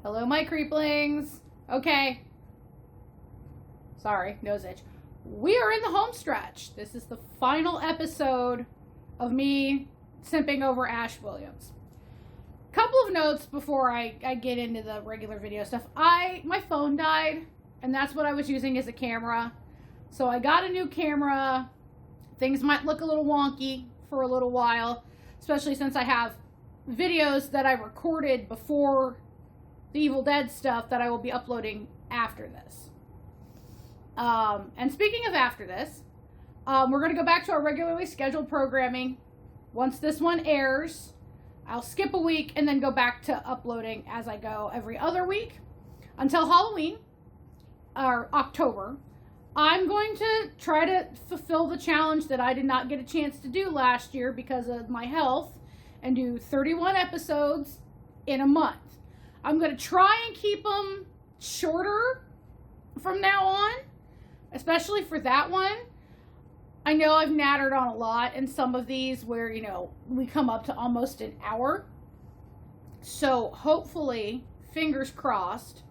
Hello, my creeplings. Okay. Sorry, nose itch. We are in the home stretch. This is the final episode of me simping over Ash Williams. Couple of notes before I get into the regular video stuff. My phone died, and that's what I was using as a camera. So I got a new camera. Things might look a little wonky for a little while, especially since I have videos that I recorded before the Evil Dead stuff that I will be uploading after this. And speaking of after this, we're going to go back to our regularly scheduled programming. Once this one airs, I'll skip a week and then go back to uploading as I go every other week until Halloween or October. I'm going to try to fulfill the challenge that I did not get a chance to do last year because of my health and do 31 episodes in a month. I'm going to try and keep them shorter from now on, especially for that one. I know I've nattered on a lot in some of these where, we come up to almost an hour. So hopefully, fingers crossed,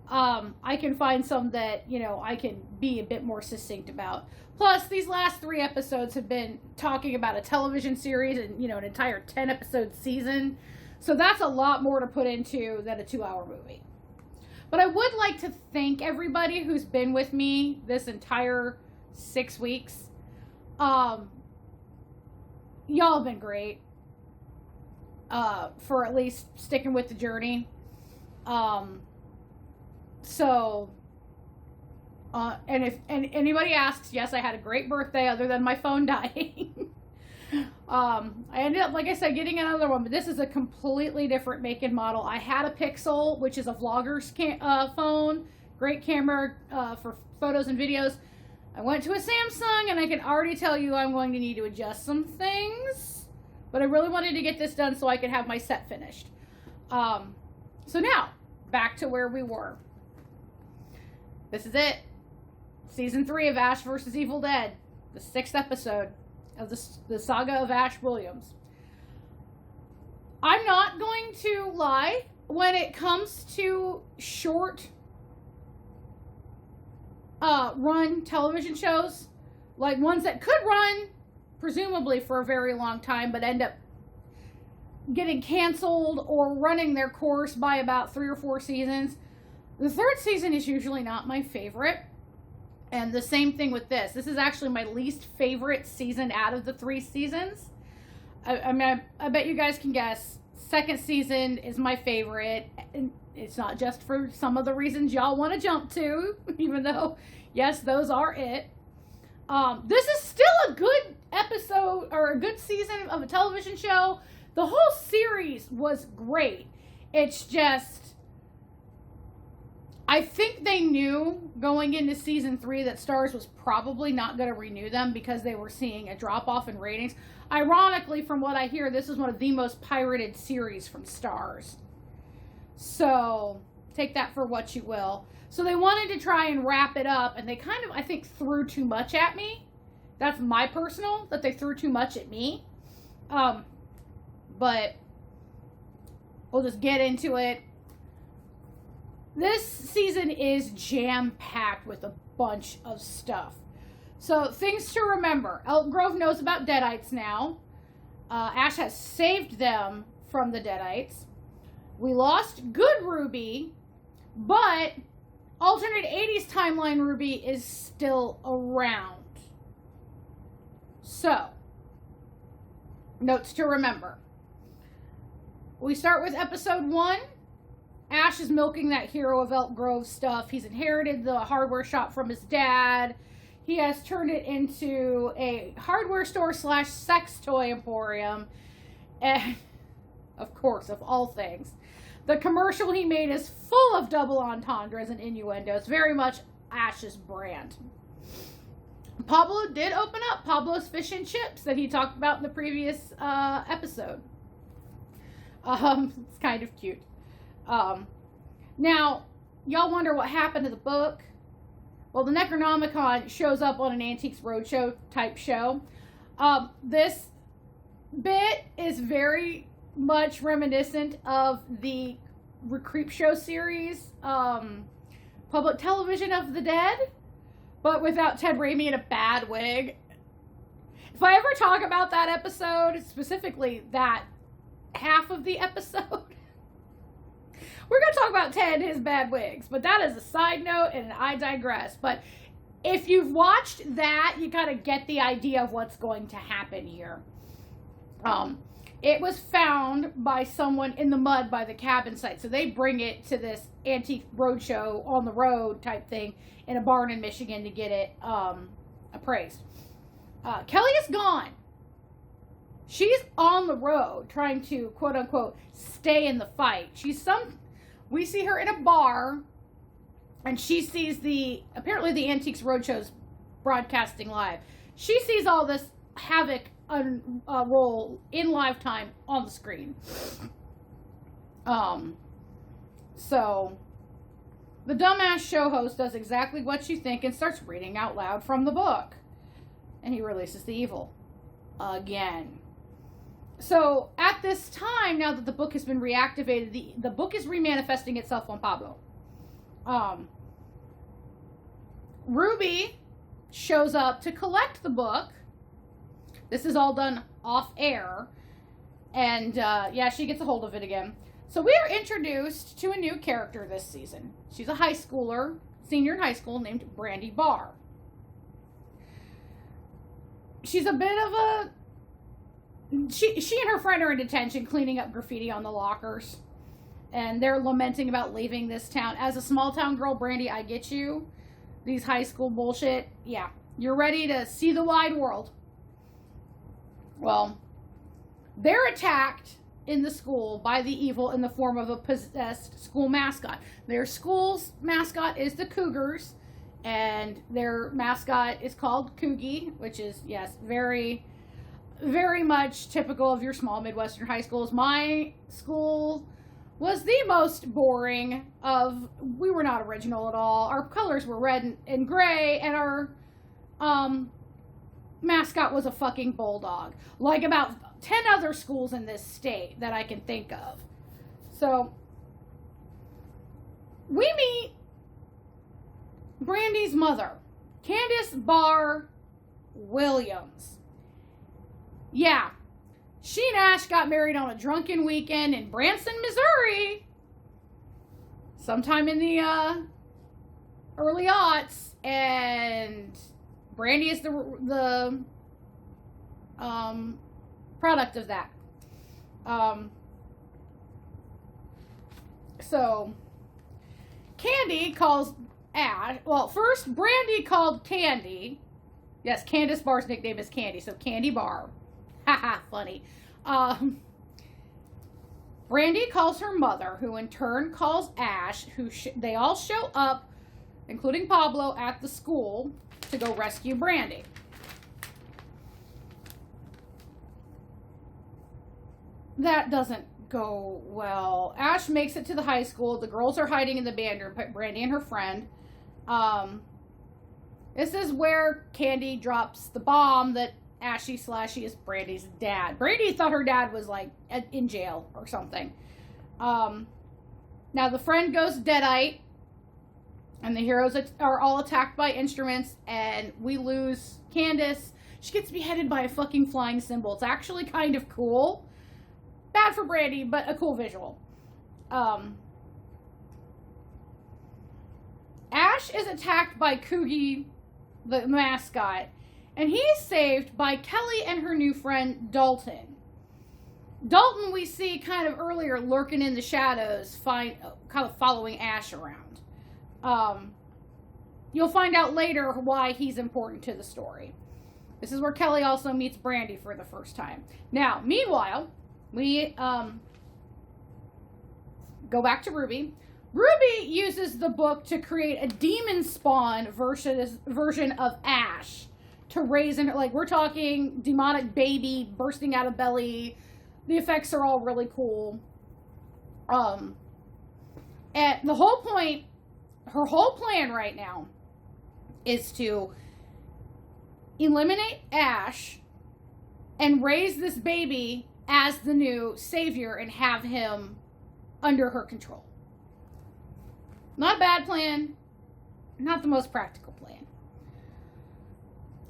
I can find some that, I can be a bit more succinct about. Plus, these last 3 episodes have been talking about a television series and, an entire 10-episode season. So that's a lot more to put into than a 2-hour movie. But I would like to thank everybody who's been with me this entire 6 weeks. Y'all have been great. For at least sticking with the journey. And if anybody asks, yes, I had a great birthday other than my phone dying. I ended up, like I said, getting another one, but this is a completely different make and model. I had a Pixel, which is a vlogger's phone, great camera for photos and videos. I went to a Samsung, and I can already tell you I'm going to need to adjust some things, but I really wanted to get this done so I could have my set finished. So now, back to where we were. This is it. Season 3 of Ash vs. Evil Dead. The 6th episode of the saga of Ash Williams. I'm not going to lie. When it comes to short run television shows, like ones that could run presumably for a very long time but end up getting canceled or running their course by about 3 or 4 seasons, the 3rd season is usually not my favorite. And the same thing with this. This is actually my least favorite season out of the 3 seasons. I bet you guys can guess. 2nd season is my favorite. And it's not just for some of the reasons y'all want to jump to, even though, yes, those are it. This is still a good episode or a good season of a television show. The whole series was great. It's just, I think they knew going into season 3 that Starz was probably not going to renew them because they were seeing a drop-off in ratings. Ironically, from what I hear, this is one of the most pirated series from Starz. So, take that for what you will. So they wanted to try and wrap it up, and they kind of, I think, threw too much at me. That's my personal, that they threw too much at me. But we'll just get into it. This season is jam-packed with a bunch of stuff. So, things to remember. Elk Grove knows about Deadites now. Ash has saved them from the Deadites. We lost good Ruby, but alternate 80s timeline Ruby is still around. So, notes to remember. We start with episode 1. Ash is milking that Hero of Elk Grove stuff. He's inherited the hardware shop from his dad. He has turned it into a hardware store / sex toy emporium. And, of course, of all things, the commercial he made is full of double entendres and innuendos. Very much Ash's brand. Pablo did open up Pablo's Fish and Chips that he talked about in the previous episode. It's kind of cute. Now, y'all wonder what happened to the book. Well, the Necronomicon shows up on an Antiques Roadshow type show. This bit is very much reminiscent of the Creep Show series, Public Television of the Dead, but without Ted Raimi in a bad wig. If I ever talk about that episode, specifically that half of the episode, we're going to talk about Ted and his bad wigs, but that is a side note and I digress. But if you've watched that, you got to get the idea of what's going to happen here. It was found by someone in the mud by the cabin site. So they bring it to this antique roadshow on the road type thing in a barn in Michigan to get it appraised. Kelly is gone. She's on the road trying to, quote unquote, stay in the fight. We see her in a bar and she sees apparently the Antiques Roadshow's broadcasting live. She sees all this havoc roll in live time on the screen. So the dumbass show host does exactly what you think and starts reading out loud from the book. And he releases the evil again. So at this time, now that the book has been reactivated, the book is remanifesting itself on Pablo. Ruby shows up to collect the book. This is all done off air. And, she gets a hold of it again. So we are introduced to a new character this season. She's a high schooler, senior in high school, named Brandy Barr. She's a bit of a... She and her friend are in detention cleaning up graffiti on the lockers. And they're lamenting about leaving this town. As a small town girl, Brandy, I get you. These high school bullshit. Yeah. You're ready to see the wide world. Well, they're attacked in the school by the evil in the form of a possessed school mascot. Their school's mascot is the Cougars, and their mascot is called Coogie, which is, yes, very, very much typical of your small Midwestern high schools. My school was the most boring we were not original at all. Our colors were red and gray, and our, mascot was a fucking bulldog. Like about 10 other schools in this state that I can think of. So, we meet Brandy's mother, Candace Barr Williams. Yeah, she and Ash got married on a drunken weekend in Branson, Missouri, sometime in the early aughts, and Brandy is the product of that. So Candy calls Ash. Well, first Brandy called Candy. Yes, Candace Barr's nickname is Candy, so Candy Barr. Haha, funny. Brandy calls her mother, who in turn calls Ash. They all show up, including Pablo, at the school to go rescue Brandy. That doesn't go well. Ash makes it to the high school. The girls are hiding in the band room, Brandy and her friend. This is where Candy drops the bomb that Ashy Slashy is Brandy's dad. Brandy thought her dad was like in jail or something. Now the friend goes deadite, and the heroes are all attacked by instruments, and we lose Candace. She gets beheaded by a fucking flying cymbal. It's actually kind of cool. Bad for Brandy, but a cool visual. Ash is attacked by Coogie, the mascot, and he's saved by Kelly and her new friend, Dalton. Dalton we see kind of earlier lurking in the shadows, kind of following Ash around. You'll find out later why he's important to the story. This is where Kelly also meets Brandy for the first time. Now, meanwhile, we go back to Ruby. Ruby uses the book to create a demon spawn version of Ash to raise in her. Like, we're talking demonic baby bursting out of belly. The effects are all really cool. And the whole point, her whole plan right now is to eliminate Ash and raise this baby as the new savior and have him under her control. Not a bad plan. Not the most practical plan.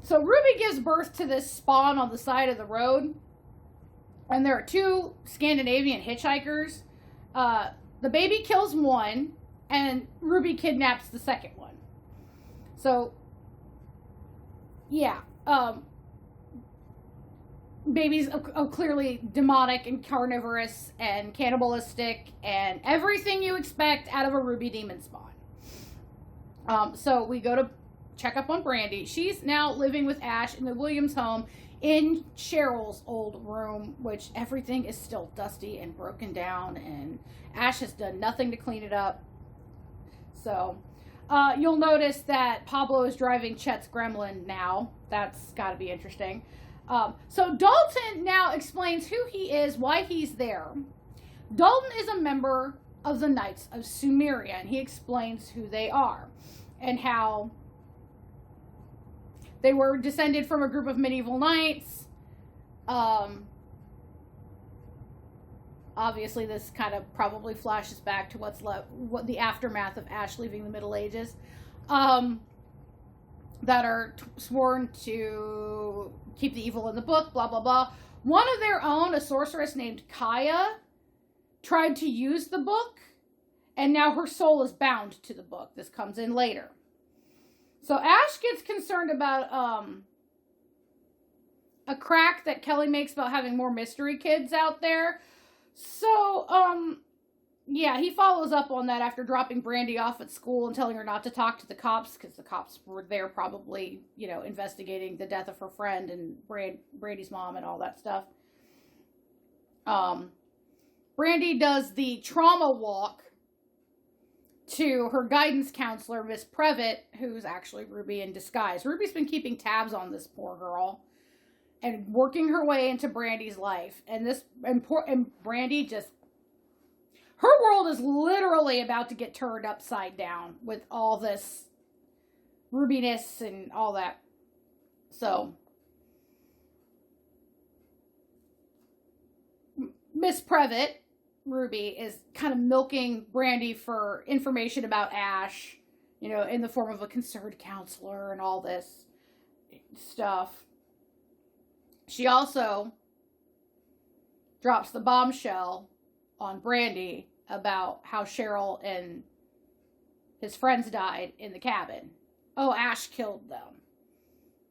So Ruby gives birth to this spawn on the side of the road. And there are 2 Scandinavian hitchhikers. The baby kills one, and Ruby kidnaps the second one. So, yeah. Babies are clearly demonic and carnivorous and cannibalistic and everything you expect out of a Ruby demon spawn. So we go to check up on Brandy. She's now living with Ash in the Williams home in Cheryl's old room, which everything is still dusty and broken down, and Ash has done nothing to clean it up. So you'll notice that Pablo is driving Chet's gremlin now. That's got to be interesting. So Dalton now explains who he is, why he's there. Dalton is a member of the Knights of Sumeria, and he explains who they are and how they were descended from a group of medieval knights. Obviously, this kind of probably flashes back to what the aftermath of Ash leaving the Middle Ages. That are sworn to keep the evil in the book, blah, blah, blah. One of their own, a sorceress named Kaya, tried to use the book, and now her soul is bound to the book. This comes in later. So Ash gets concerned about a crack that Kelly makes about having more mystery kids out there. So, yeah, he follows up on that after dropping Brandy off at school and telling her not to talk to the cops, because the cops were there probably, investigating the death of her friend and Brandy's mom and all that stuff. Brandy does the trauma walk to her guidance counselor, Miss Previtt, who's actually Ruby in disguise. Ruby's been keeping tabs on this poor girl and working her way into Brandy's life. And Brandy just, her world is literally about to get turned upside down with all this Rubiness and all that. So, Miss Previtt, Ruby, is kind of milking Brandy for information about Ash, in the form of a concerned counselor and all this stuff. She also drops the bombshell on Brandy about how Cheryl and his friends died in the cabin. Oh, Ash killed them.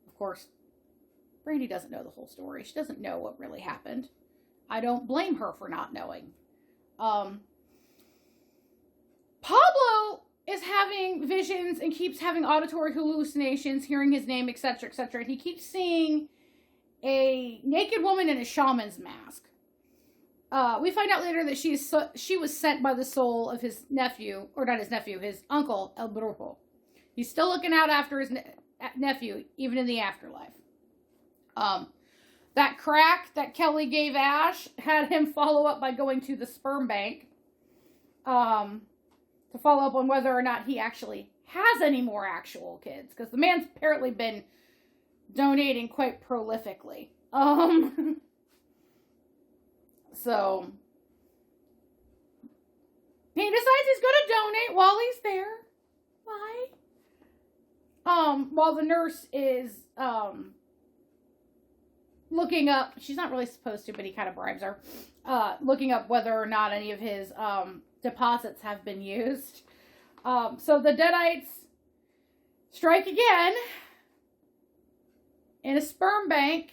Of course, Brandy doesn't know the whole story. She doesn't know what really happened. I don't blame her for not knowing. Pablo is having visions and keeps having auditory hallucinations, hearing his name, etc., etc. And he keeps seeing a naked woman in a shaman's mask. We find out later that she was sent by the soul of his nephew, or not his nephew, his uncle, El Brujo. He's still looking out after his nephew, even in the afterlife. That crack that Kelly gave Ash had him follow up by going to the sperm bank to follow up on whether or not he actually has any more actual kids, because the man's apparently been donating quite prolifically. So he decides he's going to donate while he's there. Why? While the nurse is looking up, she's not really supposed to, but he kind of bribes her, looking up whether or not any of his deposits have been used. So the Deadites strike again in a sperm bank.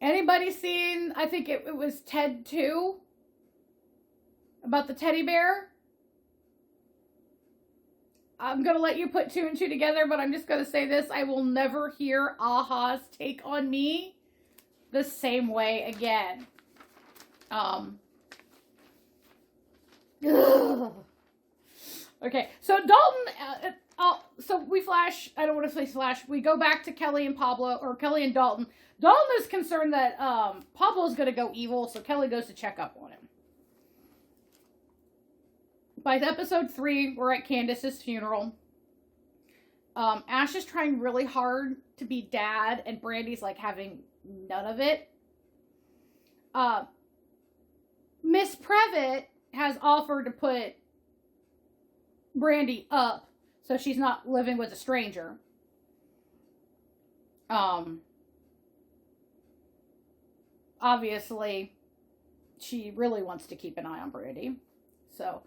Anybody seen, I think it was Ted 2, about the teddy bear? I'm going to let you put 2 and 2 together, but I'm just going to say this. I will never hear Aha's Take on Me the same way again. Okay, so Dalton, so we flash, I don't want to say flash, we go back to Kelly and Pablo, or Kelly and Dalton. Dalton is concerned that Pablo's going to go evil, so Kelly goes to check up on him. By episode 3, we're at Candace's funeral. Ash is trying really hard to be dad, and Brandy's like having none of it. Miss Previtt has offered to put Brandy up so she's not living with a stranger. Obviously, she really wants to keep an eye on Brandy. So,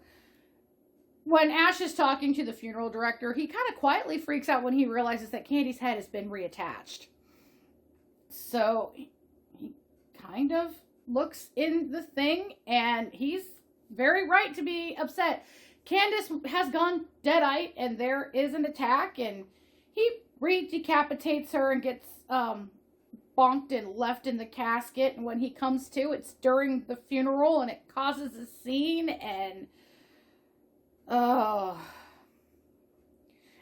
when Ash is talking to the funeral director, he kind of quietly freaks out when he realizes that Candy's head has been reattached. So, he kind of looks in the thing, and he's very right to be upset. Candace has gone deadite, and there is an attack, and he re-decapitates her and gets bonked and left in the casket. And when he comes to, it's during the funeral, and it causes a scene, and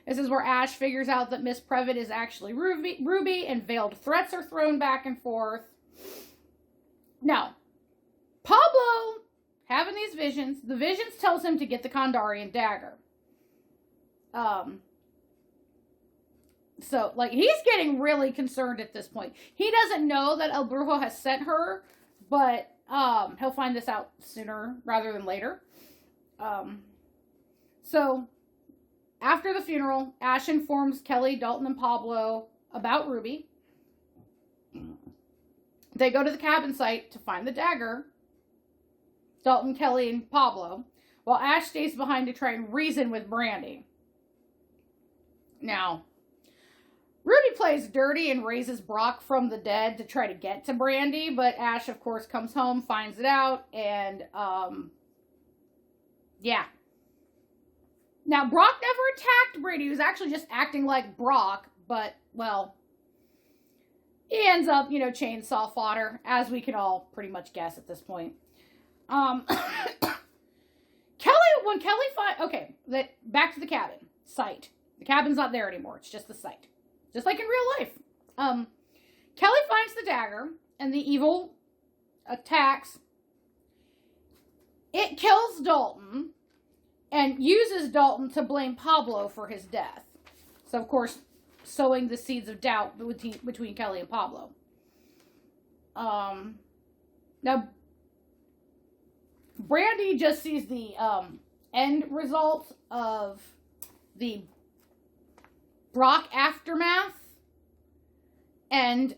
this is where Ash figures out that Miss Previtt is actually Ruby, and veiled threats are thrown back and forth. Now, Pablo, having these visions, the visions tells him to get the Kandarian dagger. So, like, he's getting really concerned at this point. He doesn't know that El Brujo has sent her, but he'll find this out sooner rather than later. So, after the funeral, Ash informs Kelly, Dalton, and Pablo about Ruby. They go to the cabin site to find the dagger. Dalton, Kelly, and Pablo, while Ash stays behind to try and reason with Brandy. Now, Ruby plays dirty and raises Brock from the dead to try to get to Brandy, but Ash, of course, comes home, finds it out, and, yeah. Now, Brock never attacked Brandy. He was actually just acting like Brock, but, well, he ends up, chainsaw fodder, as we can all pretty much guess at this point. Back to the cabin site. The cabin's not there anymore. It's just the site. Just like in real life. Kelly finds the dagger, and the evil attacks. It kills Dalton, and uses Dalton to blame Pablo for his death. So, of course, sowing the seeds of doubt between Kelly and Pablo. Now, Brandy just sees the end result of the Brock aftermath, and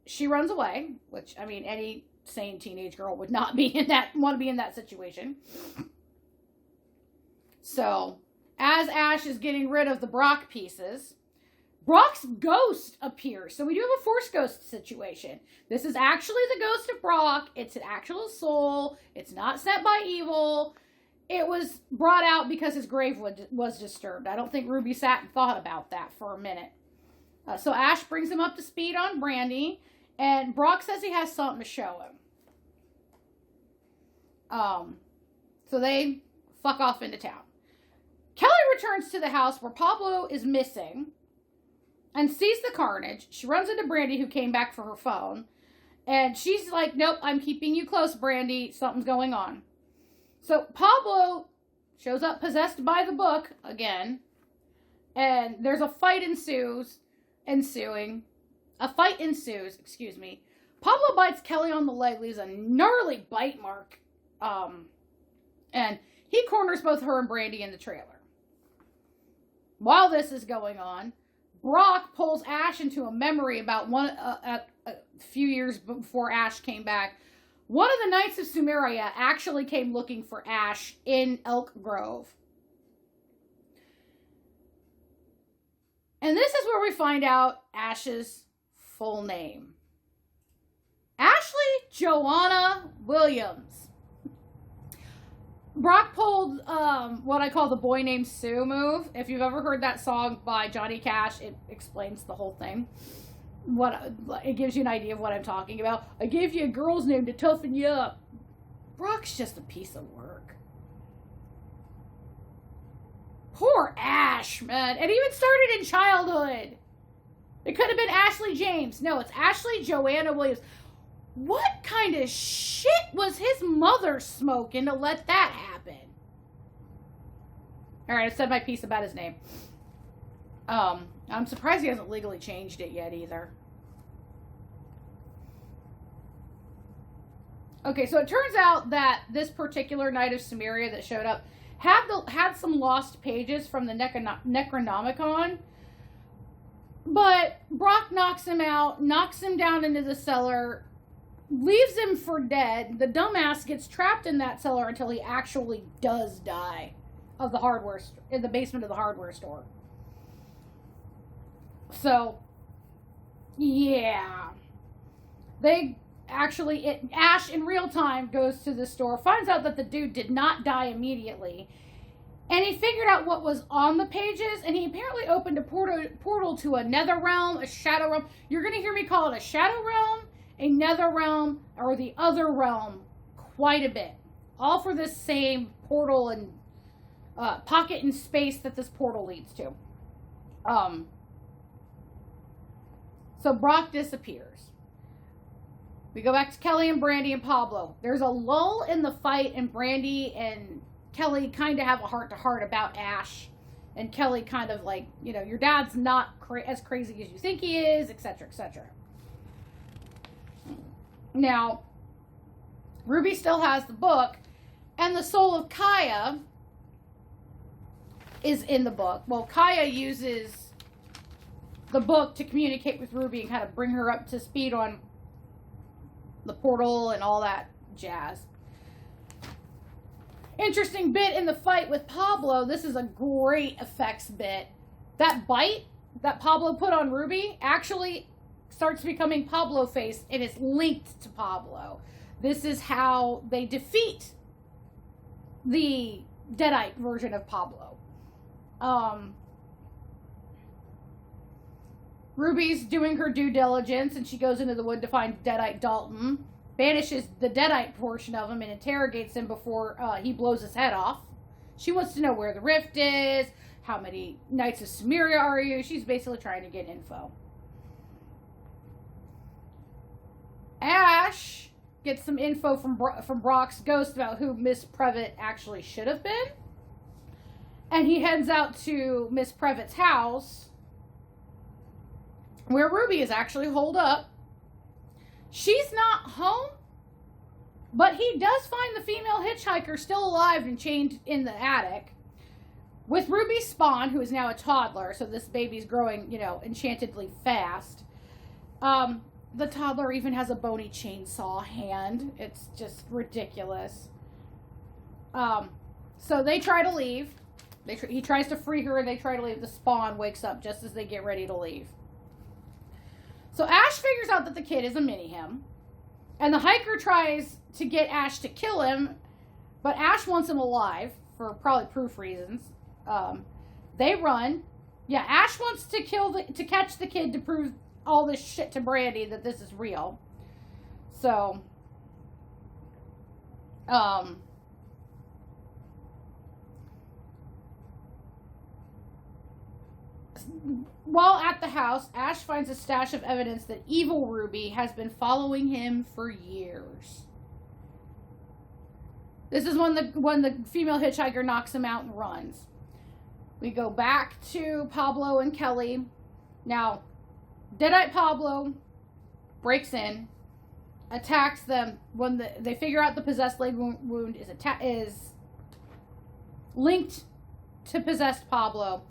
she runs away, which, I mean, any sane teenage girl would not want to be in that situation. So, as Ash is getting rid of the Brock pieces, Brock's ghost appears. So we do have a Force ghost situation. This is actually the ghost of Brock. It's an actual soul. It's not sent by evil. It was brought out because his grave was disturbed. I don't think Ruby sat and thought about that for a minute. So Ash brings him up to speed on Brandy, and Brock says he has something to show him. So they fuck off into town. Kelly returns to the house where Pablo is missing and sees the carnage. She runs into Brandy, who came back for her phone. And she's like, nope, I'm keeping you close, Brandy. Something's going on. So Pablo shows up possessed by the book again. And there's a fight ensues. Pablo bites Kelly on the leg, leaves a gnarly bite mark. And he corners both her and Brandy in the trailer. While this is going on, Brock pulls Ash into a memory about a few years before Ash came back. One of the Knights of Sumeria actually came looking for Ash in Elk Grove. And this is where we find out Ash's full name. Ashley Joanna Williams. Brock pulled what I call the Boy Named Sue move. If you've ever heard that song by Johnny Cash, it explains the whole thing. It gives you an idea of what I'm talking about. I gave you a girl's name to toughen you up. Brock's just a piece of work. Poor Ash, man. It even started in childhood. It could have been Ashley James. No, it's Ashley Joanna Williams. What kind of shit was his mother smoking to let that happen? Alright, I said my piece about his name. I'm surprised he hasn't legally changed it yet either. Okay, so it turns out that this particular Knight of Sumeria that showed up had some lost pages from the Necronomicon, but Brock knocks him out, knocks him down into the cellar, leaves him for dead. The dumbass gets trapped in that cellar until he actually does die in the basement of the hardware store. So, yeah. Ash in real time goes to the store, finds out that the dude did not die immediately, and he figured out what was on the pages, and he apparently opened a portal to a nether realm, a shadow realm. You're going to hear me call it a shadow realm, a nether realm, or the other realm quite a bit. All for this same portal and pocket in space that this portal leads to. So Brock disappears. We go back to Kelly and Brandy and Pablo. There's a lull in the fight, and Brandy and Kelly kind of have a heart-to-heart about Ash. And Kelly kind of like, your dad's not as crazy as you think he is, etc., etc. Now, Ruby still has the book, and the soul of Kaya is in the book. Well, Kaya uses the book to communicate with Ruby and kind of bring her up to speed on the portal and all that jazz. Interesting bit in the fight with Pablo. This is a great effects bit. That bite that Pablo put on Ruby actually starts becoming Pablo face and is linked to Pablo. This is how they defeat the Deadite version of Pablo. Ruby's doing her due diligence, and she goes into the wood to find Deadite Dalton, banishes the Deadite portion of him, and interrogates him before he blows his head off. She wants to know where the rift is, how many Knights of Sumeria are you. She's basically trying to get info. Ash gets some info from Brock's ghost about who Miss Previtt actually should have been. And he heads out to Miss Previtt's house, where Ruby is actually holed up. She's not home, but he does find the female hitchhiker still alive and chained in the attic with Ruby's spawn, who is now a toddler, so this baby's growing, enchantedly fast. The toddler even has a bony chainsaw hand. It's just ridiculous. So they try to leave. He tries to free her, and they try to leave. The spawn wakes up just as they get ready to leave. So Ash figures out that the kid is a mini-him, and the hiker tries to get Ash to kill him, but Ash wants him alive for probably proof reasons. They run. Yeah, Ash wants to catch the kid to prove all this shit to Brandy that this is real. So, while at the house, Ash finds a stash of evidence that evil Ruby has been following him for years. This is when the female hitchhiker knocks him out and runs. We go back to Pablo and Kelly. Now, Deadite Pablo breaks in, attacks them. When they figure out the possessed leg wound is linked to possessed Pablo.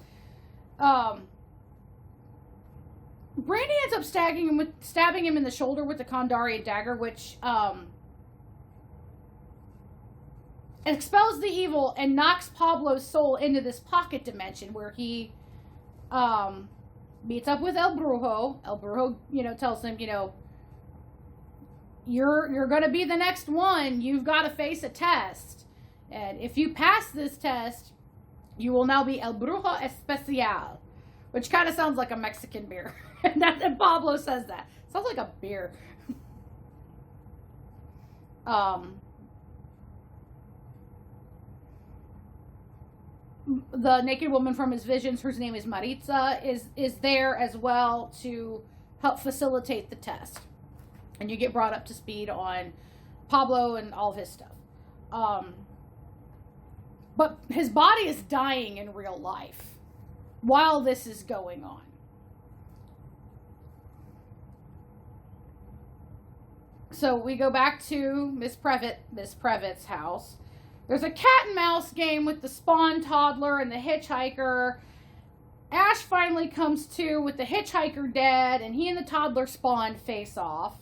Brandy ends up stabbing him in the shoulder with the Kandarian dagger, which expels the evil and knocks Pablo's soul into this pocket dimension where he meets up with El Brujo. El Brujo, tells him, you're going to be the next one. You've got to face a test. And if you pass this test, you will now be El Brujo Especial, which kind of sounds like a Mexican beer. and Pablo says that. Sounds like a beer. The naked woman from his visions, whose name is Maritza, is there as well to help facilitate the test. And you get brought up to speed on Pablo and all of his stuff. But his body is dying in real life while this is going on. So we go back to Miss Previtt's house. There's a cat and mouse game with the Spawn toddler and the hitchhiker. Ash finally comes to with the hitchhiker dead, and he and the toddler Spawn face off.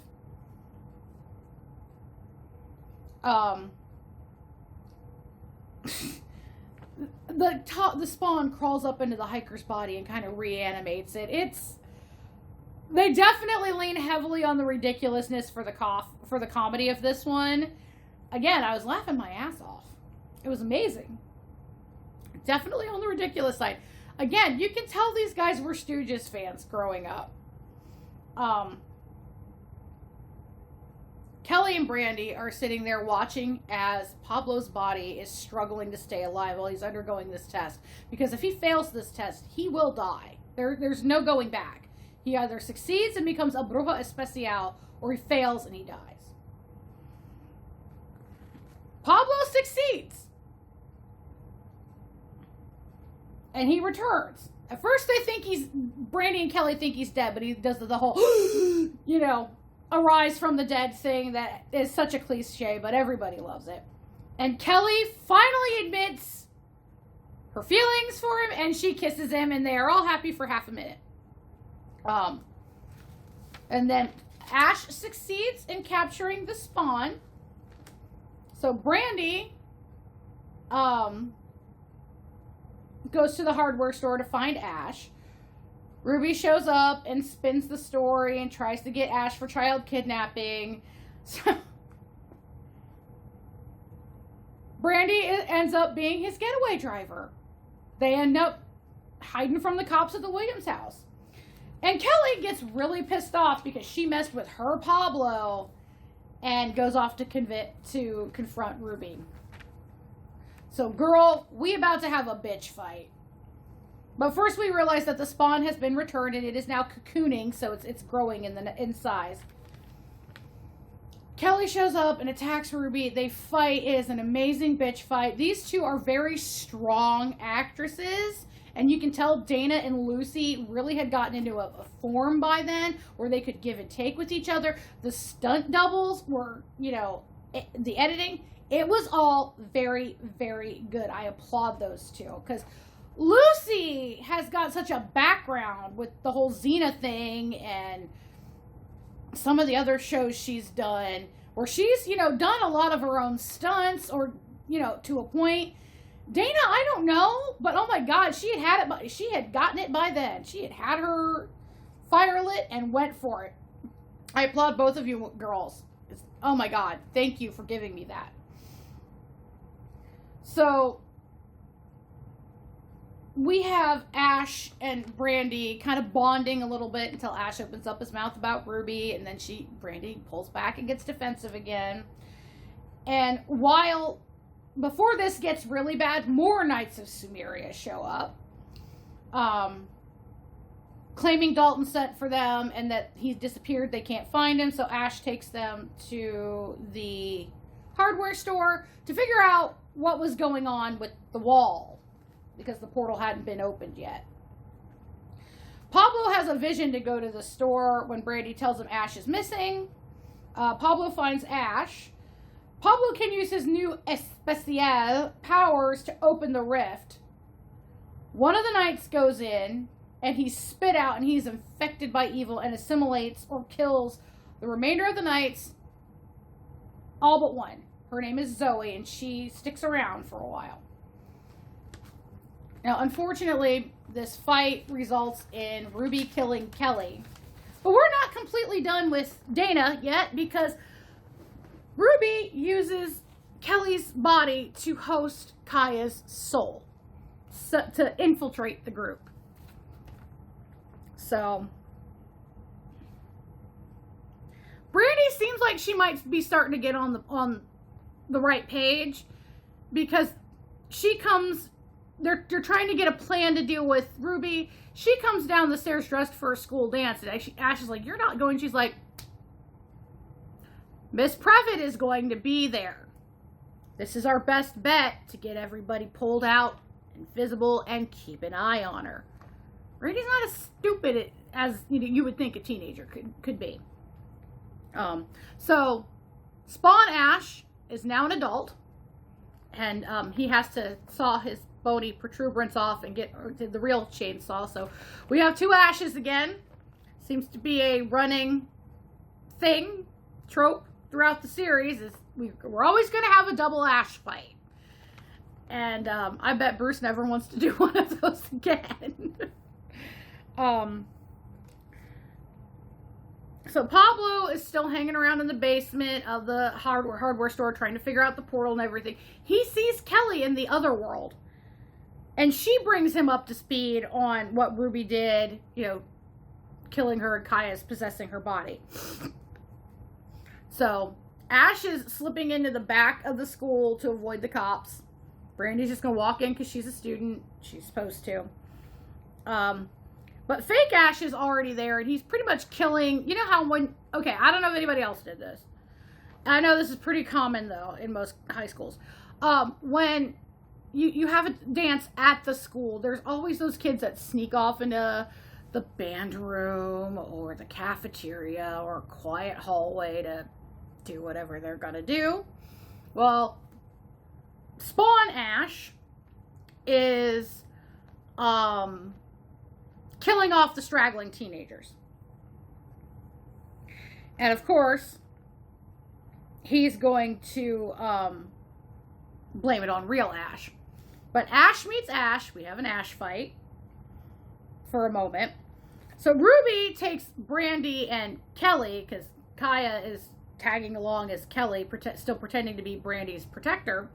The Spawn crawls up into the hiker's body and kind of reanimates it. They definitely lean heavily on the ridiculousness for the comedy of this one. Again, I was laughing my ass off. It was amazing. Definitely on the ridiculous side. Again, you can tell these guys were Stooges fans growing up. Kelly and Brandy are sitting there watching as Pablo's body is struggling to stay alive while he's undergoing this test. Because if he fails this test, he will die. There's no going back. He either succeeds and becomes a bruja especial, or he fails and he dies. Pablo succeeds. And he returns. At first Brandy and Kelly think he's dead, but he does the whole, arise from the dead thing that is such a cliche, but everybody loves it. And Kelly finally admits her feelings for him, and she kisses him, and they are all happy for half a minute. And then Ash succeeds in capturing the Spawn. So Brandy, goes to the hardware store to find Ash. Ruby shows up and spins the story and tries to get Ash for child kidnapping. So Brandy ends up being his getaway driver. They end up hiding from the cops at the Williams house. And Kelly gets really pissed off because she messed with her Pablo and goes off to confront Ruby. So, girl, we about to have a bitch fight. But first we realize that the Spawn has been returned and it is now cocooning, so it's growing in size. Kelly shows up and attacks Ruby. They fight. It is an amazing bitch fight. These two are very strong actresses, and you can tell Dana and Lucy really had gotten into a form by then where they could give and take with each other. The stunt doubles were, the editing, it was all very, very good. I applaud those two, because Lucy has got such a background with the whole Xena thing and some of the other shows she's done where she's, done a lot of her own stunts or, to a point. Dana, I don't know, but oh my God, she had gotten it by then. She had her fire lit and went for it. I applaud both of you girls. Oh my God, thank you for giving me that. So we have Ash and Brandy kind of bonding a little bit until Ash opens up his mouth about Ruby, and then Brandy pulls back and gets defensive again. And before this gets really bad, more Knights of Sumeria show up, claiming Dalton sent for them and that he's disappeared. They can't find him, so Ash takes them to the hardware store to figure out what was going on with the wall, because the portal hadn't been opened yet. Pablo has a vision to go to the store when Brandy tells him Ash is missing. Pablo finds Ash. Pablo can use his new especial powers to open the rift. One of the knights goes in, and he's spit out, and he's infected by evil and assimilates or kills the remainder of the knights, all but one. Her name is Zoe, and she sticks around for a while. Now, unfortunately, this fight results in Ruby killing Kelly. But we're not completely done with Dana yet, because Ruby uses Kelly's body to host Kaya's soul, to infiltrate the group. So, Brandy seems like she might be starting to get on the right page, because she comes, they're trying to get a plan to deal with Ruby. She comes down the stairs dressed for a school dance, and Ash is like, "You're not going." She's like, "Miss Previtt is going to be there. This is our best bet to get everybody pulled out and visible and keep an eye on her." Brandy's not as stupid as you would think a teenager could be. So Spawn Ash is now an adult, and he has to saw his bony protuberance off and get the real chainsaw. So we have two Ashes again. Seems to be a running thing, trope throughout the series. Is we're always going to have a double Ash fight. And I bet Bruce never wants to do one of those again. So Pablo is still hanging around in the basement of the hardware store trying to figure out the portal and everything. He sees Kelly in the other world. And she brings him up to speed on what Ruby did, killing her and Kaya's possessing her body. So Ash is slipping into the back of the school to avoid the cops. Brandy's just going to walk in because she's a student. She's supposed to. But fake Ash is already there, and he's pretty much killing. You know how okay, I don't know if anybody else did this. I know this is pretty common, though, in most high schools. When you have a dance at the school, there's always those kids that sneak off into the band room or the cafeteria or a quiet hallway to do whatever they're going to do. Well, Spawn Ash is killing off the straggling teenagers. And of course, he's going to blame it on real Ash. But Ash meets Ash. We have an Ash fight for a moment. So Ruby takes Brandy and Kelly, because Kaya is tagging along as Kelly, still pretending to be Brandy's protector,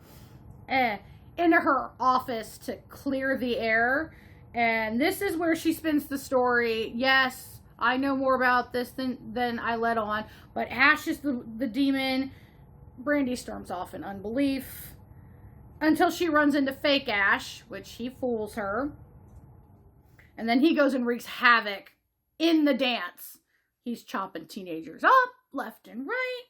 into her office to clear the air. And this is where she spins the story. Yes, I know more about this than I let on, but Ash is the demon. Brandy storms off in unbelief until she runs into fake Ash, which he fools her. And then he goes and wreaks havoc in the dance. He's chopping teenagers up left and right.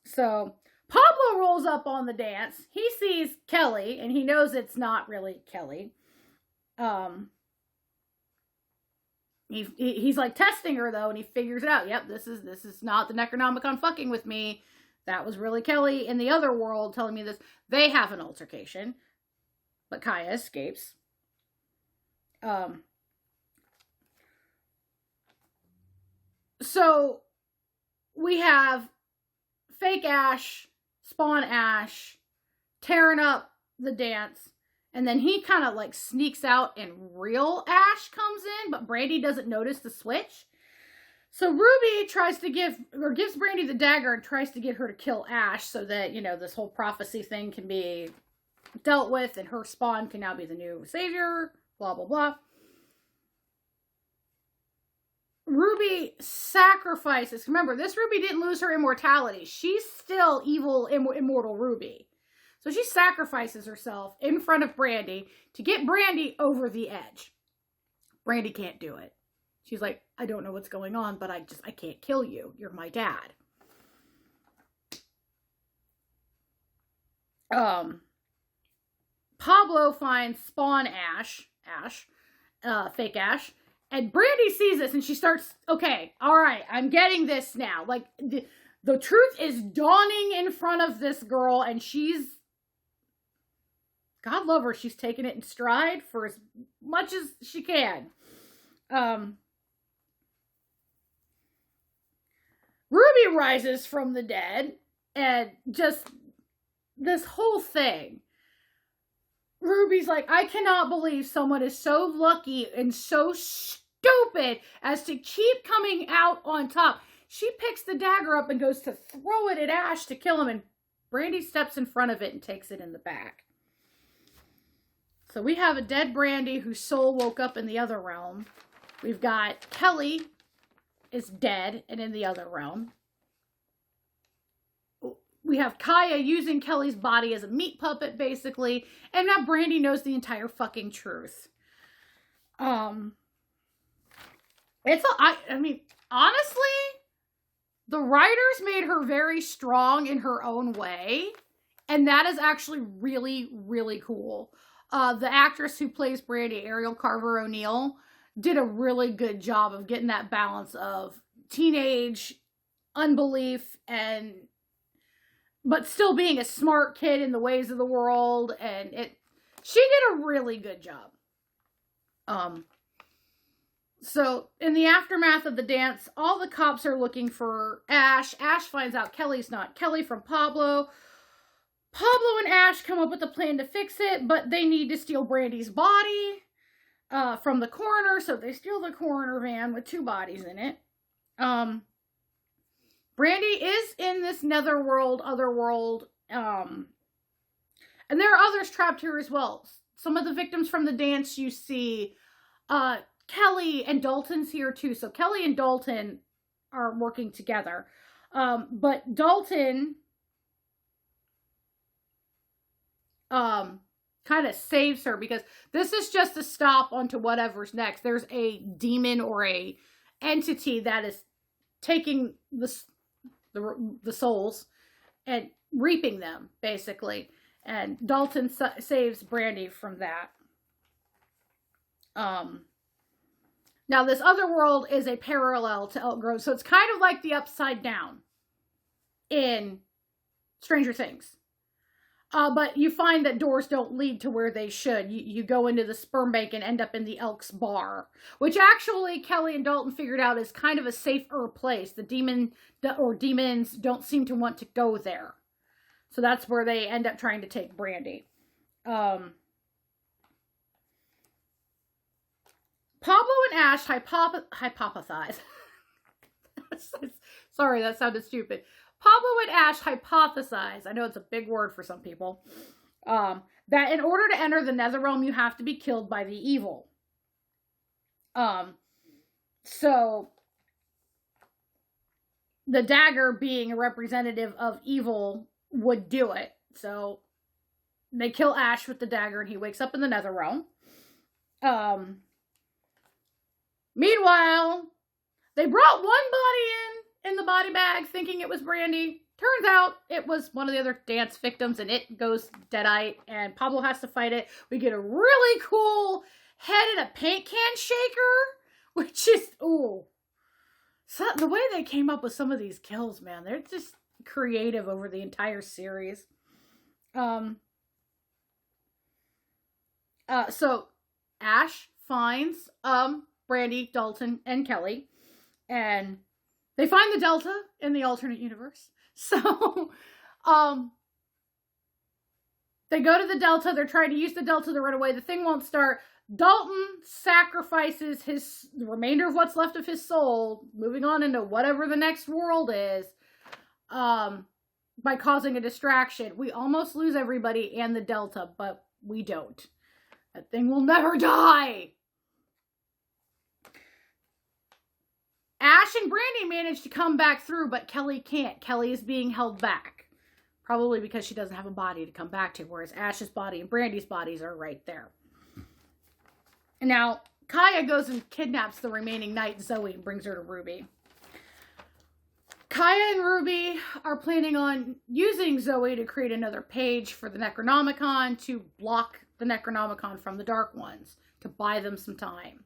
So Pablo rolls up on the dance. He sees Kelly, and he knows it's not really Kelly. He's like testing her though, and he figures it out. Yep, this is not the Necronomicon fucking with me. That was really Kelly in the other world telling me this. They have an altercation, but Kaya escapes. So we have fake Ash, Spawn Ash, tearing up the dance. And then he kind of like sneaks out and real Ash comes in, but Brandy doesn't notice the switch. So Ruby gives Brandy the dagger and tries to get her to kill Ash so that, this whole prophecy thing can be dealt with and her Spawn can now be the new savior, blah, blah, blah. Ruby sacrifices. Remember, this Ruby didn't lose her immortality. She's still evil, immortal Ruby. So she sacrifices herself in front of Brandy to get Brandy over the edge. Brandy can't do it. She's like, I don't know what's going on, but I can't kill you. You're my dad. Pablo finds Spawn Ash, fake Ash, and Brandy sees this and she starts, okay, all right, I'm getting this now. Like, the truth is dawning in front of this girl, and God love her, she's taking it in stride for as much as she can. Ruby rises from the dead, and just this whole thing. Ruby's like, I cannot believe someone is so lucky and so stupid as to keep coming out on top. She picks the dagger up and goes to throw it at Ash to kill him, and Brandy steps in front of it and takes it in the back. So we have a dead Brandy whose soul woke up in the other realm. We've got Kelly is dead and in the other realm. We have Kaya using Kelly's body as a meat puppet, basically. And now Brandy knows the entire fucking truth. I mean, honestly, the writers made her very strong in her own way. And that is actually really, really cool. The actress who plays Brandy, Ariel Carver O'Neill, did a really good job of getting that balance of teenage unbelief but still being a smart kid in the ways of the world, and she did a really good job. So in the aftermath of the dance, all the cops are looking for Ash. Ash finds out Kelly's not Kelly from Pablo. Pablo and Ash come up with a plan to fix it, but they need to steal Brandy's body from the coroner, so they steal the coroner van with 2 bodies in it. Brandy is in this netherworld, otherworld, and there are others trapped here as well. Some of the victims from the dance you see, Kelly and Dalton's here too. So Kelly and Dalton are working together. But Dalton kind of saves her, because this is just a stop onto whatever's next. There's a demon or a entity that is taking the souls and reaping them, basically. And Dalton saves Brandy from that. Now, this other world is a parallel to Elk Grove, so it's kind of like the Upside Down in Stranger Things. But you find that doors don't lead to where they should. You go into the sperm bank and end up in the Elks bar, which actually Kelly and Dalton figured out is kind of a safer place. The demons don't seem to want to go there. So that's where they end up trying to take Brandy. Pablo and Ash hypothesize. Sorry, that sounded stupid. Pablo and Ash hypothesize, I know it's a big word for some people, that in order to enter the Netherrealm, you have to be killed by the evil. So the dagger, being a representative of evil, would do it. So they kill Ash with the dagger, and he wakes up in the Netherrealm. Meanwhile, they brought one body in the body bag thinking it was Brandy. Turns out it was one of the other dance victims, and it goes deadite, and Pablo has to fight it. We get a really cool head in a paint can shaker, which is, ooh. So the way they came up with some of these kills, man, they're just creative over the entire series. So Ash finds Brandy, Dalton, and Kelly, and they find the Delta in the alternate universe. So they go to the Delta. They're trying to use the Delta to run away. The thing won't start. Dalton sacrifices the remainder of what's left of his soul, moving on into whatever the next world is, by causing a distraction. We almost lose everybody and the Delta, but we don't. That thing will never die. Ash and Brandy manage to come back through, but Kelly can't. Kelly is being held back. Probably because she doesn't have a body to come back to, whereas Ash's body and Brandy's bodies are right there. And now, Kaya goes and kidnaps the remaining knight, Zoe, and brings her to Ruby. Kaya and Ruby are planning on using Zoe to create another page for the Necronomicon to block the Necronomicon from the Dark Ones, to buy them some time.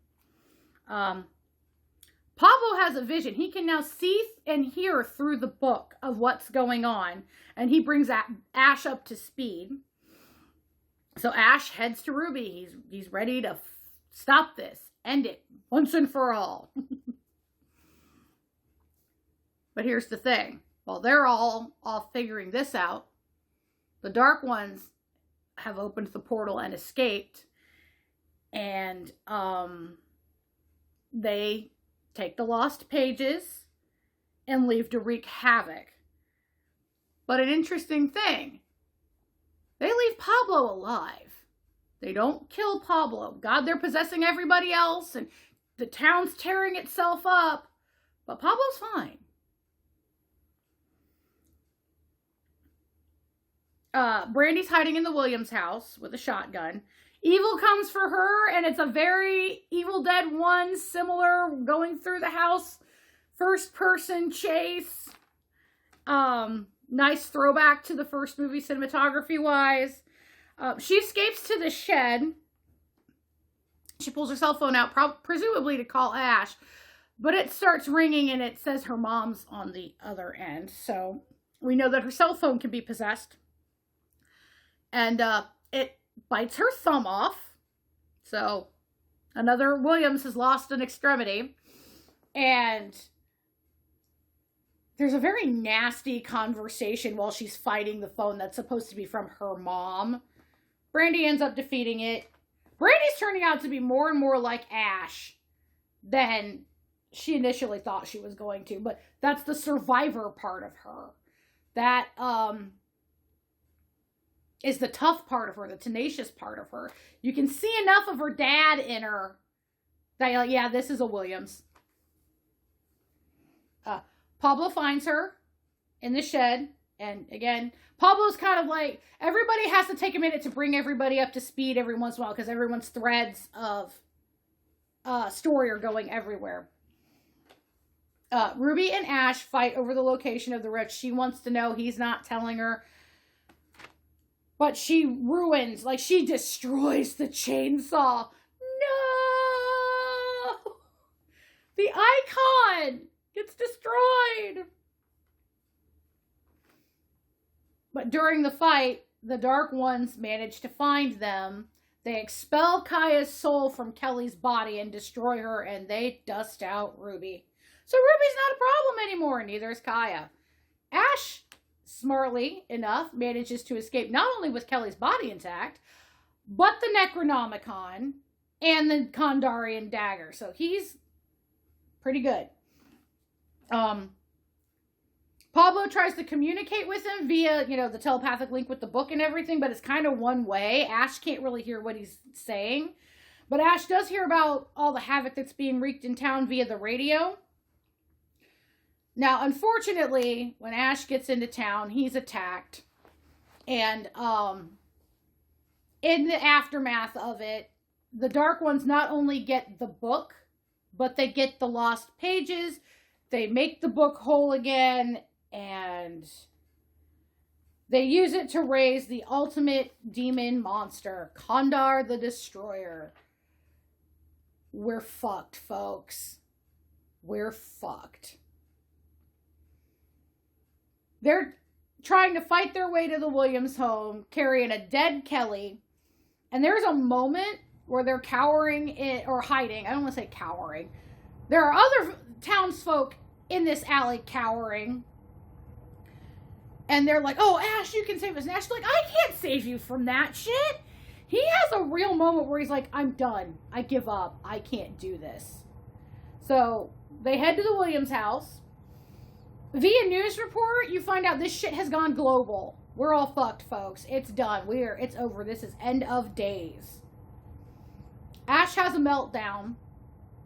Pablo has a vision. He can now see and hear through the book of what's going on, and he brings Ash up to speed. So Ash heads to Ruby. He's ready to stop this, end it once and for all. But here's the thing. While they're all figuring this out, the Dark Ones have opened the portal and escaped, and they take the lost pages and leave to wreak havoc. But an interesting thing, they leave Pablo alive. They don't kill Pablo. God, they're possessing everybody else, and the town's tearing itself up, but Pablo's fine. Brandy's hiding in the Williams house with a shotgun. Evil comes for her, and it's a very Evil Dead 1 similar, going through the house, first-person chase. Nice throwback to the first movie cinematography-wise. She escapes to the shed. She pulls her cell phone out, presumably to call Ash. But it starts ringing and it says her mom's on the other end. So we know that her cell phone can be possessed. And it bites her thumb off. So another Williams has lost an extremity. And there's a very nasty conversation while she's fighting the phone that's supposed to be from her mom. Brandy ends up defeating it. Brandy's turning out to be more and more like Ash than she initially thought she was going to. But that's the survivor part of her. That is the tough part of her, the tenacious part of her. You can see enough of her dad in her that you're like, yeah, this is a Williams. Pablo finds her in the shed. And again, Pablo's kind of like, everybody has to take a minute to bring everybody up to speed every once in a while because everyone's threads of story are going everywhere. Ruby and Ash fight over the location of the wretch. She wants to know. He's not telling her. But she ruins, like she destroys the chainsaw. No! The icon gets destroyed. But during the fight, the Dark Ones manage to find them. They expel Kaya's soul from Kelly's body and destroy her, and they dust out Ruby. So Ruby's not a problem anymore, neither is Kaya. Ash, smartly enough, manages to escape not only with Kelly's body intact, but the Necronomicon and the Kandarian dagger. So he's pretty good. Pablo tries to communicate with him via, the telepathic link with the book and everything, but it's kind of one way. Ash can't really hear what he's saying. But Ash does hear about all the havoc that's being wreaked in town via the radio. Now, unfortunately, when Ash gets into town, he's attacked. And in the aftermath of it, the Dark Ones not only get the book, but they get the lost pages. They make the book whole again, and they use it to raise the ultimate demon monster, Kandar the Destroyer. We're fucked, folks. We're fucked. They're trying to fight their way to the Williams home, carrying a dead Kelly. And there's a moment where they're cowering or hiding. I don't want to say cowering. There are other townsfolk in this alley cowering. And they're like, oh, Ash, you can save us. And Ash's like, I can't save you from that shit. He has a real moment where he's like, I'm done. I give up. I can't do this. So they head to the Williams house. Via news report, you find out this shit has gone global. We're all fucked, folks. It's done. It's over. This is end of days. Ash has a meltdown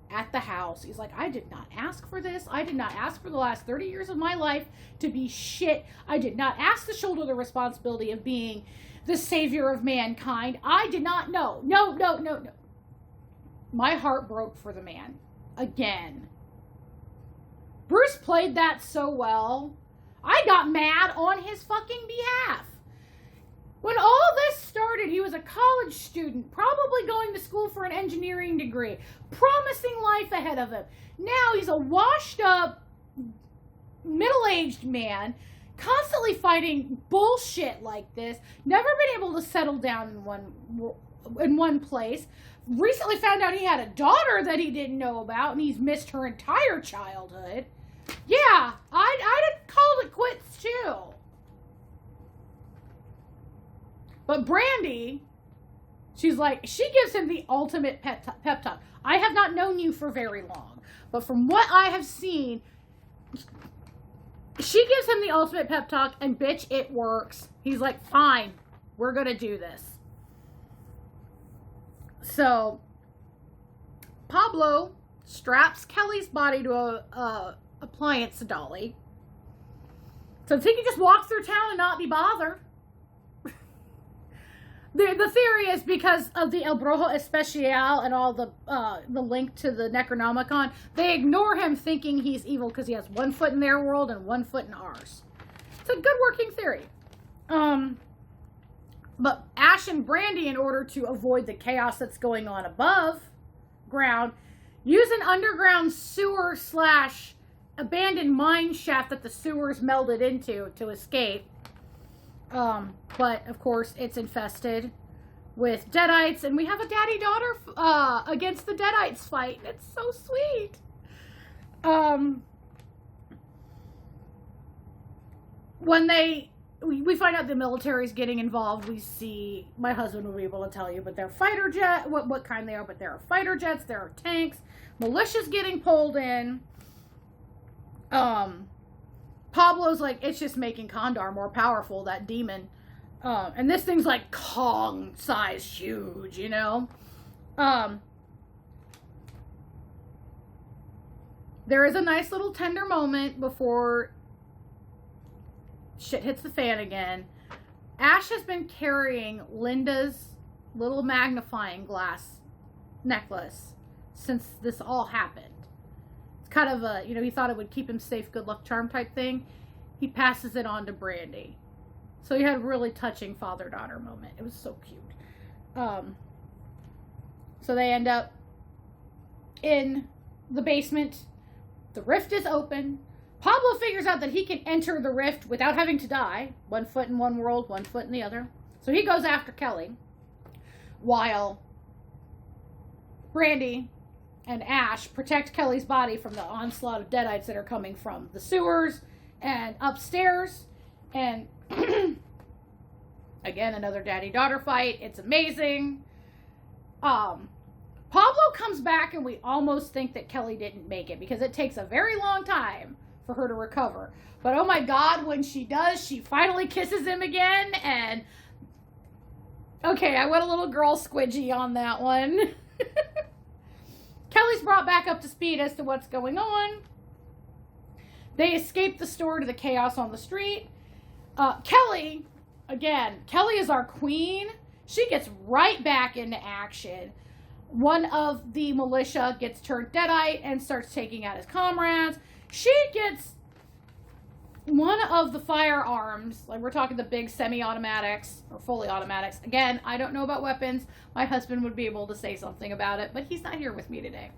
at the house. He's like, I did not ask for this. I did not ask for the last 30 years of my life to be shit. I did not ask to shoulder the responsibility of being the savior of mankind. I did not know. No. My heart broke for the man. Again. Bruce played that so well. I got mad on his fucking behalf. When all this started, he was a college student, probably going to school for an engineering degree, promising life ahead of him. Now he's a washed up, middle-aged man, constantly fighting bullshit like this, never been able to settle down in one place. Recently found out he had a daughter that he didn't know about, and he's missed her entire childhood. Yeah, I'd call it quits too. But Brandy, she gives him the ultimate pep talk. I have not known you for very long, but from what I have seen, she gives him the ultimate pep talk, and bitch, it works. He's like, fine, we're gonna do this. So, Pablo straps Kelly's body to a appliance dolly, so he can just walk through town and not be bothered. The theory is because of the El Brujo Especial and all the link to the Necronomicon, they ignore him thinking he's evil because he has one foot in their world and one foot in ours. It's a good working theory. But Ash and Brandy, in order to avoid the chaos that's going on above ground, use an underground sewer / abandoned mine shaft that the sewers melded into to escape. But of course it's infested with deadites, and we have a daddy-daughter against the deadites fight, and it's so sweet. When we find out the military's getting involved, we see, my husband will be able to tell you, but they're fighter jet, what kind they are, but there are fighter jets, there are tanks, militia's getting pulled in. Pablo's like, it's just making Kandar more powerful, that demon. And this thing's like Kong size huge, you know? There is a nice little tender moment before shit hits the fan again. Ash has been carrying Linda's little magnifying glass necklace since this all happened. It's kind of a, you know, he thought it would keep him safe, good luck charm type thing. He passes it on to Brandy. So he had a really touching father-daughter moment. It was so cute. So they end up in the basement. The rift is open. Pablo figures out that he can enter the rift without having to die. 1 foot in one world, 1 foot in the other. So he goes after Kelly. While Brandy and Ash protect Kelly's body from the onslaught of deadites that are coming from the sewers and upstairs. And again, another daddy-daughter fight. It's amazing. Pablo comes back and we almost think that Kelly didn't make it because it takes a very long time for her to recover. But oh my God, when she does, she finally kisses him again. And okay, I went a little girl squidgy on that one. Kelly's brought back up to speed as to what's going on. They escape the store to the chaos on the street. Kelly, again, Kelly is our queen. She gets right back into action. One of the militia gets turned deadite and starts taking out his comrades. She gets one of the firearms, like we're talking the big semi-automatics or fully automatics. Again, I don't know about weapons. My husband would be able to say something about it, but he's not here with me today.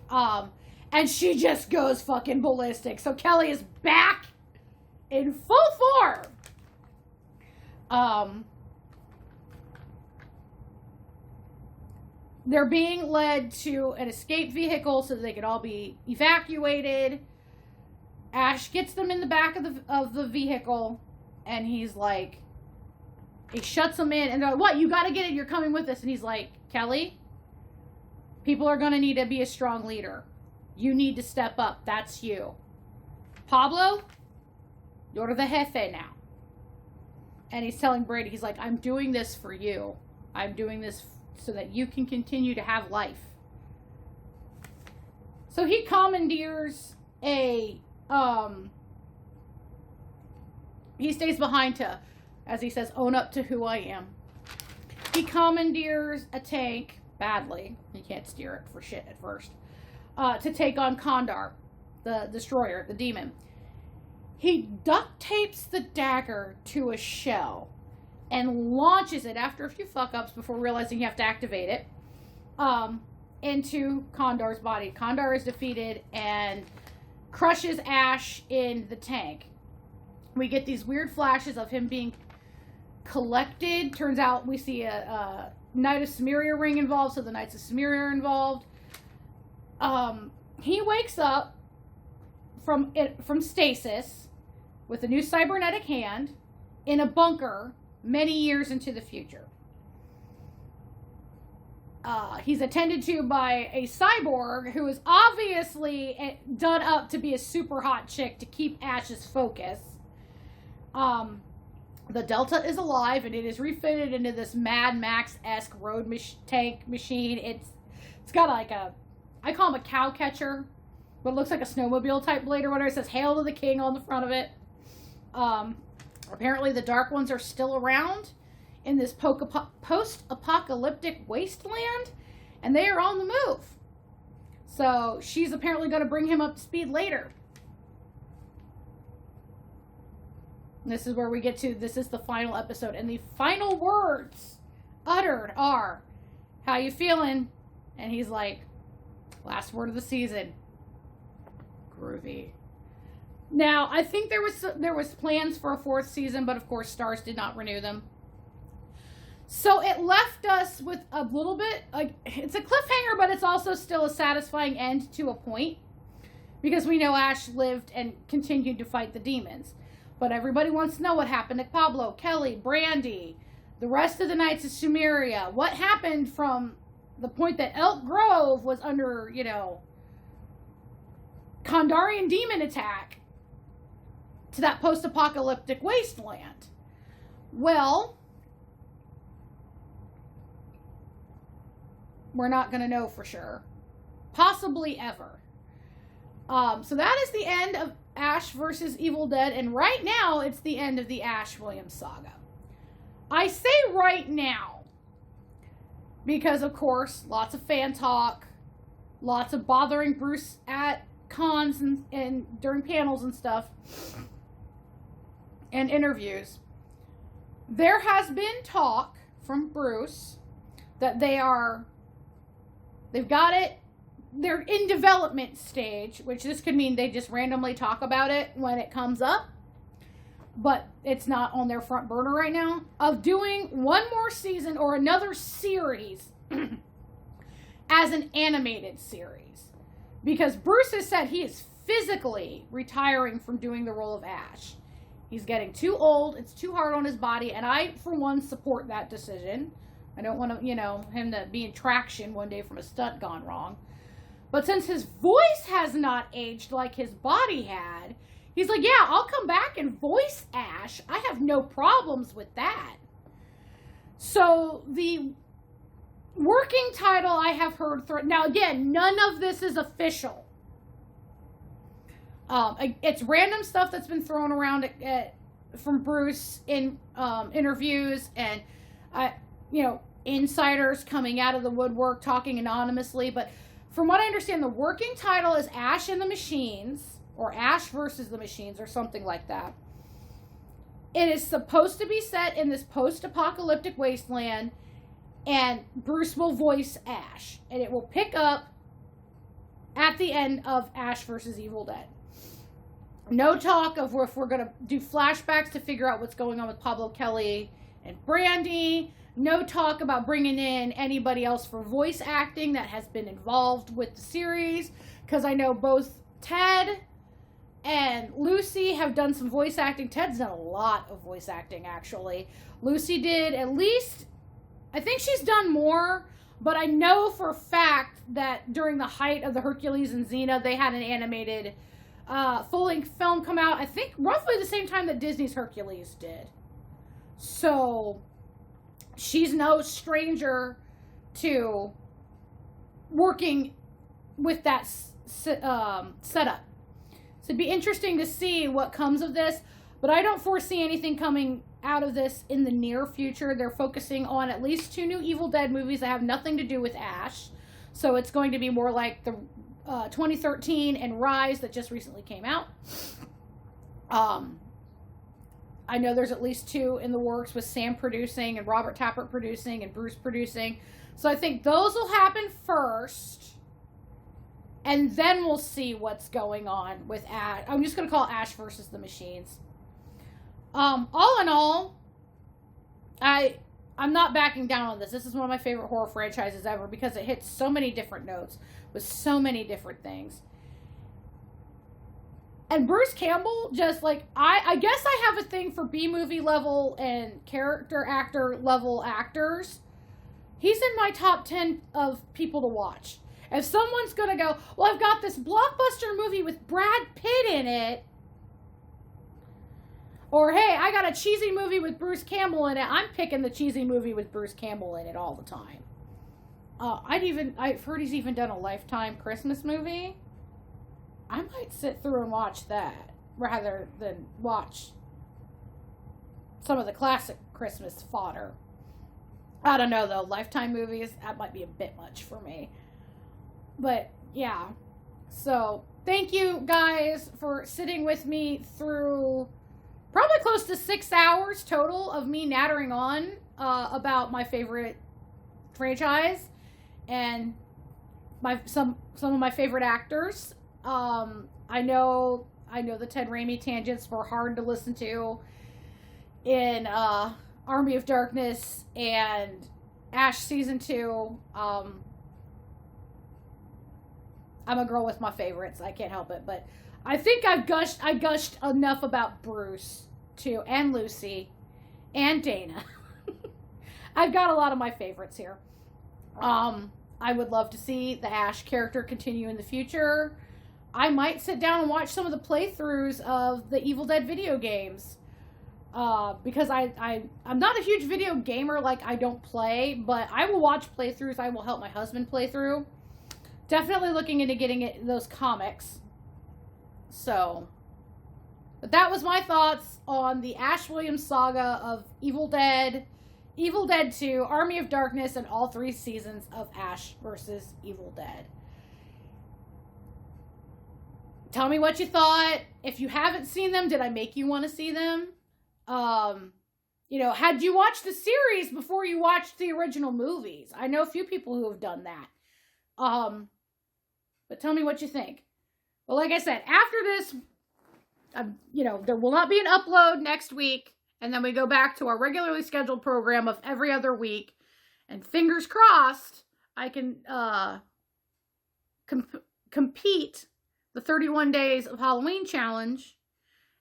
And she just goes fucking ballistic. So Kelly is back in full form. They're being led to an escape vehicle so that they could all be evacuated. Ash gets them in the back of the vehicle, and he's like, he shuts them in, and they're like, what, you gotta get in, you're coming with us. And he's like, Kelly, people are gonna need to be a strong leader. You need to step up. That's you. Pablo, you're the jefe now. And he's telling Brady, he's like, I'm doing this for you. I'm doing this so that you can continue to have life. So he commandeers he stays behind to, as he says, own up to who I am. He commandeers a tank, badly, he can't steer it for shit at first, to take on Kandar, the destroyer, the demon. He duct tapes the dagger to a shell and launches it after a few fuck-ups before realizing you have to activate it, into Kondar's body. Kandar is defeated and crushes Ash in the tank. We get these weird flashes of him being collected. Turns out we see a Knight of Cimmeria ring involved, so the Knights of Cimmeria are involved. He wakes up from stasis with a new cybernetic hand in a bunker many years into the future. He's attended to by a cyborg who is obviously done up to be a super hot chick to keep Ash's focus. The Delta is alive and it is refitted into this Mad Max-esque road tank machine. It's got like I call him a cow catcher, but it looks like a snowmobile type blade or whatever. It says "Hail to the King" on the front of it. Apparently the Dark Ones are still around in this post-apocalyptic wasteland, and they are on the move. So she's apparently going to bring him up to speed later. And this is where we get to, this is the final episode, and the final words uttered are, "How you feeling?" And he's like, Last word of the season. Groovy. Now, I think there was plans for a 4th season, but of course Starz did not renew them. So it left us with a little bit, like, it's a cliffhanger, but it's also still a satisfying end to a point. Because we know Ash lived and continued to fight the demons. But everybody wants to know what happened to Pablo, Kelly, Brandy, the rest of the Knights of Sumeria. What happened from the point that Elk Grove was under, Kandarian demon attack to that post-apocalyptic wasteland. Well, we're not going to know for sure. Possibly ever. So that is the end of Ash versus Evil Dead, and right now it's the end of the Ash Williams saga. I say right now because, of course, lots of fan talk, lots of bothering Bruce at cons and during panels and stuff, and interviews. There has been talk from Bruce that they've got it. They're in development stage, which this could mean they just randomly talk about it when it comes up, but it's not on their front burner right now, of doing one more season or another series as an animated series. Because Bruce has said he is physically retiring from doing the role of Ash. He's getting too old, it's too hard on his body, and I, for one, support that decision. I don't want to, him to be in traction one day from a stunt gone wrong. But since his voice has not aged like his body had, he's like, yeah, I'll come back and voice Ash. I have no problems with that. So the working title I have heard... now, again, none of this is official. It's random stuff that's been thrown around from Bruce in interviews and, insiders coming out of the woodwork talking anonymously, but... from what I understand, the working title is Ash and the Machines, or Ash versus the Machines, or something like that. It is supposed to be set in this post-apocalyptic wasteland, and Bruce will voice Ash. And it will pick up at the end of Ash versus Evil Dead. No talk of if we're going to do flashbacks to figure out what's going on with Pablo, Kelly, and Brandy. No talk about bringing in anybody else for voice acting that has been involved with the series. Because I know both Ted and Lucy have done some voice acting. Ted's done a lot of voice acting, actually. Lucy did at least... I think she's done more. But I know for a fact that during the height of the Hercules and Xena, they had an animated full-length film come out. I think roughly the same time that Disney's Hercules did. So... she's no stranger to working with that setup. So it'd be interesting to see what comes of this, but I don't foresee anything coming out of this in the near future. They're focusing on at least 2 new Evil Dead movies that have nothing to do with Ash. So it's going to be more like the 2013 and Rise that just recently came out. I know there's at least 2 in the works with Sam producing and Robert Tappert producing and Bruce producing. So I think those will happen first. And then we'll see what's going on with Ash. I'm just going to call it Ash versus the Machines. All in all, I'm not backing down on this. This is one of my favorite horror franchises ever because it hits so many different notes with so many different things. And Bruce Campbell, just like, I guess I have a thing for B-movie level and character actor level actors. He's in my top 10 of people to watch. If someone's going to go, well, I've got this blockbuster movie with Brad Pitt in it, or, hey, I got a cheesy movie with Bruce Campbell in it, I'm picking the cheesy movie with Bruce Campbell in it all the time. I've heard he's even done a Lifetime Christmas movie. I might sit through and watch that rather than watch some of the classic Christmas fodder. I don't know, though. Lifetime movies, that might be a bit much for me. But, yeah. So, thank you, guys, for sitting with me through probably close to 6 hours total of me nattering on about my favorite franchise. And some of my favorite actors. I know the Ted Raimi tangents were hard to listen to in Army of Darkness and Ash season 2. I'm a girl with my favorites. I can't help it, but I think I gushed enough about Bruce too, and Lucy, and Dana. I've got a lot of my favorites here. I would love to see the Ash character continue in the future. I might sit down and watch some of the playthroughs of the Evil Dead video games. Because I'm not a huge video gamer, like I don't play, but I will watch playthroughs. I will help my husband play through. Definitely looking into getting those comics. So, but that was my thoughts on the Ash Williams saga of Evil Dead 2, Army of Darkness, and all 3 seasons of Ash vs. Evil Dead. Tell me what you thought. If you haven't seen them, did I make you want to see them? Had you watched the series before you watched the original movies? I know a few people who have done that. But tell me what you think. Well, like I said, after this, there will not be an upload next week. And then we go back to our regularly scheduled program of every other week. And fingers crossed, I can compete the 31 Days of Halloween challenge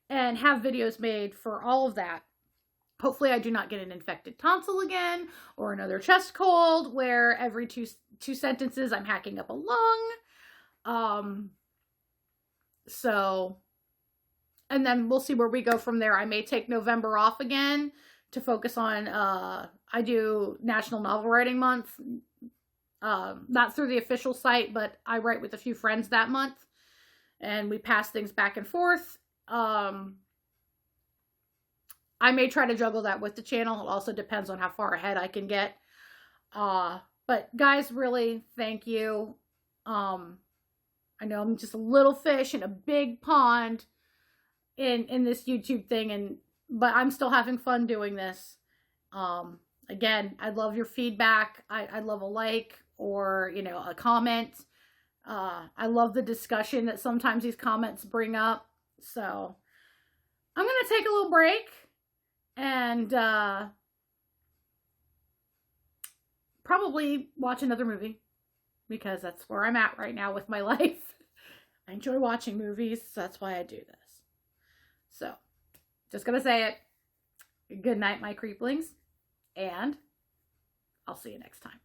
and have videos made for all of that. Hopefully I do not get an infected tonsil again or another chest cold where every two sentences I'm hacking up a lung. And then we'll see where we go from there. I may take November off again to focus on, I do National Novel Writing Month, not through the official site, but I write with a few friends that month, and we pass things back and forth. I may try to juggle that with the channel. It also depends on how far ahead I can get. But guys, really, thank you. I know I'm just a little fish in a big pond in this YouTube thing, but I'm still having fun doing this. Again, I'd love your feedback. I'd love a like or, a comment. I love the discussion that sometimes these comments bring up. So I'm going to take a little break and probably watch another movie because that's where I'm at right now with my life. I enjoy watching movies, so that's why I do this. So, just going to say it. Good night, my creeplings, and I'll see you next time.